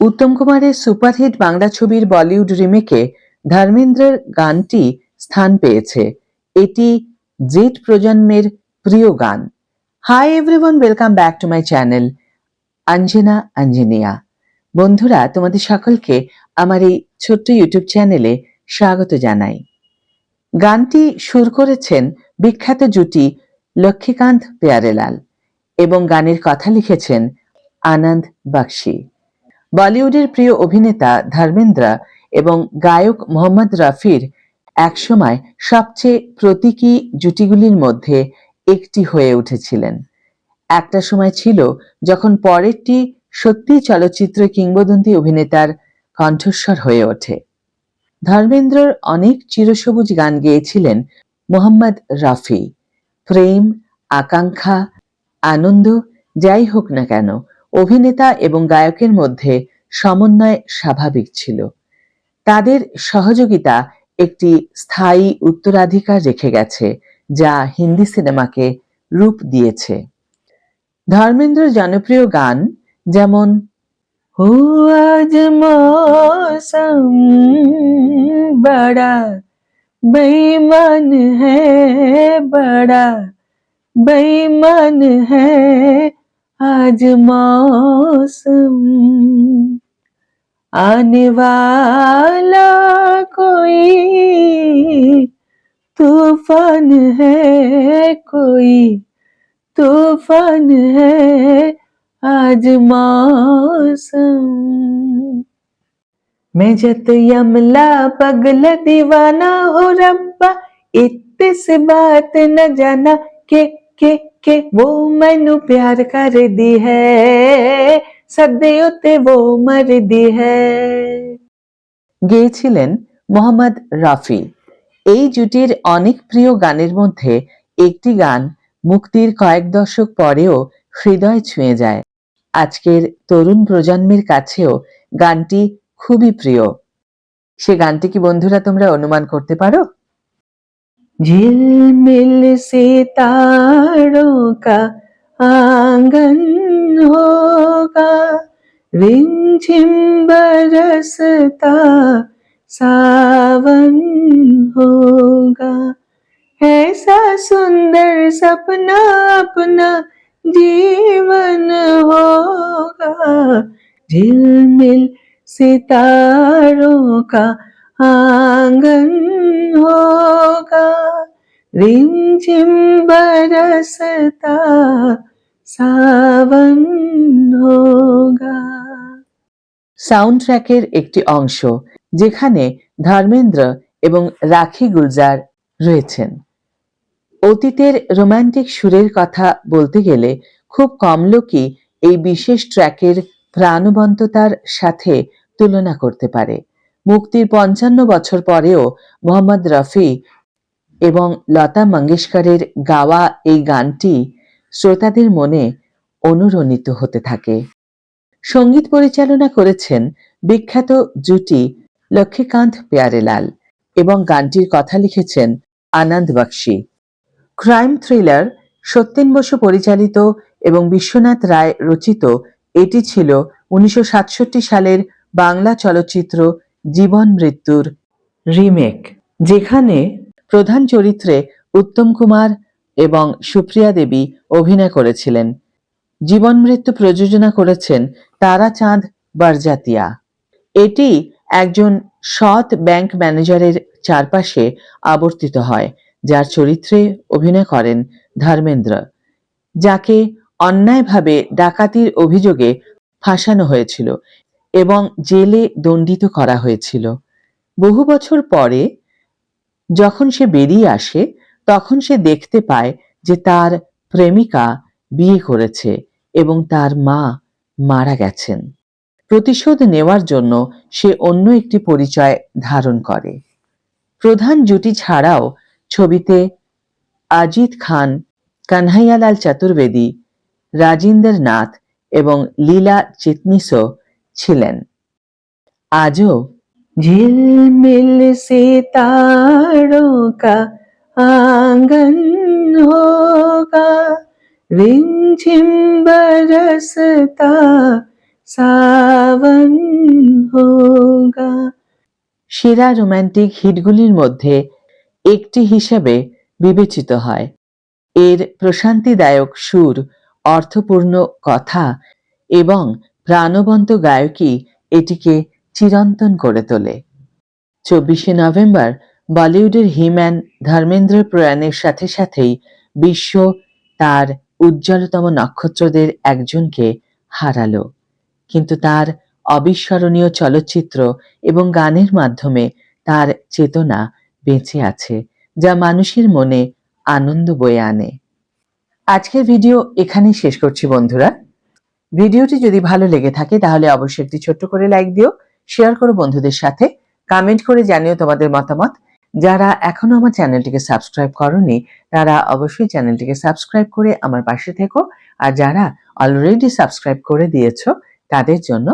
উত্তম কুমারের সুপারহিট বাংলা ছবির বলিউড রিমেকে ধর্মেন্দ্রের গানটি স্থান পেয়েছে। এটি জেড প্রজন্মের প্রিয় গান। Hi everyone, welcome back to my channel Anjana Anjania. বন্ধুরা, তোমাদের সকলকে আমার এই ছোট্ট ইউটিউব চ্যানেলে স্বাগত জানাই। গানটি সুর করেছেন বিখ্যাত জুটি লক্ষ্মীকান্ত প্যারেলাল এবং গানের কথা লিখেছেন আনন্দ বক্সী। বলিউডের প্রিয় অভিনেতা ধর্মেন্দ্র এবং গায়ক মোহাম্মদ রফির একসময় সবচেয়ে প্রতীকী জুটিগুলির মধ্যে একটি হয়ে উঠেছিলেন। একটা সময় ছিল যখন পরেরটি সত্যি চলচ্চিত্র কিংবদন্তি অভিনেতার কণ্ঠস্বর হয়ে ওঠে। ধর্মেন্দ্রর অনেক চিরসবুজ গান গেয়েছিলেন মোহাম্মদ রফি। প্রেম, আকাঙ্ক্ষা, আনন্দ, যাই হোক না কেন, অভিনেতা এবং গায়কের মধ্যে সমন্বয় স্বাভাবিক ছিল। তাদের সহযোগিতা একটি স্থায়ী উত্তরাধিকার রেখে গেছে, যা হিন্দি সিনেমাকে রূপ দিয়েছে। ধর্মেন্দ্রর জনপ্রিয় গান যেমন হো আজ মৌসম বড়া বেঈমান হ্যায়, বড়া বেঈমান হ্যায় आज मौसम, आने वाला कोई तूफान है, कोई तूफान है आज मौसम, मैं जत यमला पगला दीवाना हो रब्बा, इत्ते से बात न जाना के वो मैनू प्यार कर दी है, सदे उते वो मर दी है। গেয়েছিলেন মোহাম্মদ রফি। এই জুটির অনেক প্রিয় গানের মধ্যে একটি গান মুক্তির কয়েক দশক পরেও হৃদয় ছুঁয়ে যায়। আজকের তরুণ প্রজন্মের কাছেও গানটি খুবই প্রিয়। সে গানটি কি বন্ধুরা তোমরা অনুমান করতে পারো? झिलमिल सितारों का आंगन होगा, रिमझिम बरसता सावन होगा, ऐसा सुंदर सपना अपना जीवन होगा, झिलमिल सितारों का आंगन होगा, रिमझिम बरसता सावन होगा। সাউন্ড ট্র্যাকের একটি অংশ যেখানে ধর্মেন্দ্র এবং রাখি গুলজার রয়েছেন। অতীতের রোমান্টিক সুরের কথা বলতে গেলে খুব কম লোকই এই বিশেষ ট্র্যাকের প্রাণবন্ততার সাথে তুলনা করতে পারে। মুক্তির ৫৫ বছর পরেও মোহাম্মদ রফি এবং লতা মঙ্গেশকরের গাওয়া এই গানটি শ্রোতাদের মনে অনুরণিত হতে থাকে। সঙ্গীত পরিচালনা করেছেন বিখ্যাত জুটি লক্ষ্মীকান্ত প্যারেলাল এবং গানটির কথা লিখেছেন আনন্দ বক্সী। ক্রাইম থ্রিলার সত্যেন বসু পরিচালিত এবং বিশ্বনাথ রায় রচিত এটি ছিল ১৯৬৭ সালের বাংলা চলচ্চিত্র জীবন মৃত্যুর রিমেক, যেখানে প্রধান চরিত্রে উত্তম কুমার এবং সুপ্রিয়া দেবী অভিনয় করেছিলেন। জীবন মৃত্যু প্রযোজনা করেছেন তারাচাঁদ বরজাতিয়া। এটি একজন সৎ ব্যাংক ম্যানেজারের চারপাশে আবর্তিত হয়, যার চরিত্রে অভিনয় করেন ধর্মেন্দ্র, যাকে অন্যায়ভাবে ডাকাতির অভিযোগে ফাঁসানো হয়েছিল এবং জেলে দণ্ডিত করা হয়েছিল। বহু বছর পরে যখন সে বেরিয়ে আসে, তখন সে দেখতে পায় যে তার প্রেমিকা বিয়ে করেছে এবং তার মা মারা গেছেন। প্রতিশোধ নেওয়ার জন্য সে অন্য একটি পরিচয় ধারণ করে। প্রধান জুটি ছাড়াও ছবিতে অজিত খান, কানহাইয়ালাল চতুর্বেদী, রাজিন্দর নাথ এবং লীলা চিটনিসও ছিলেন। আজও झिलमिल सितारों का आंगन होगा, रिमझिम बरसता सावन সেরা রোমান্টিক হিটগুলির মধ্যে একটি হিসেবে বিবেচিত হয়। এর প্রশান্তিদায়ক সুর, অর্থপূর্ণ কথা এবং প্রাণবন্ত গায়কী এটিকে চিরন্তন করে তোলে। 24শে নভেম্বর বলিউডের হিম্যান ধর্মেন্দ্র প্রয়াণের সাথে সাথেই বিশ্ব তার উজ্জ্বলতম নক্ষত্রদের একজনকে হারালো, কিন্তু তার অবিস্মরণীয় চলচ্চিত্র এবং গানের মাধ্যমে তার চেতনা বেঁচে আছে, যা মানুষের মনে আনন্দ বয়ে আনে। আজকের ভিডিও এখানেই শেষ করছি বন্ধুরা। ভিডিওটি যদি ভালো লেগে থাকে তাহলে অবশ্যই একটি ছোট্ট করে লাইক দিও, শেয়ার করো বন্ধুদের সাথে, কমেন্ট করে জানিও তোমাদের মতামত। যারা এখনো আমার চ্যানেলটিকে সাবস্ক্রাইব করোনি তারা অবশ্যই চ্যানেলটিকে সাবস্ক্রাইব করে আমার পাশে থেকো, আর যারা অলরেডি সাবস্ক্রাইব করে দিয়েছো তাদের জন্য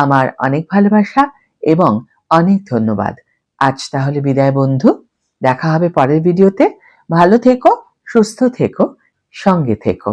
আমার অনেক ভালোবাসা এবং অনেক ধন্যবাদ। আজ তাহলে বিদায় বন্ধু, দেখা হবে পরের ভিডিওতে। ভালো থেকো, সুস্থ থেকো, সঙ্গে থেকো।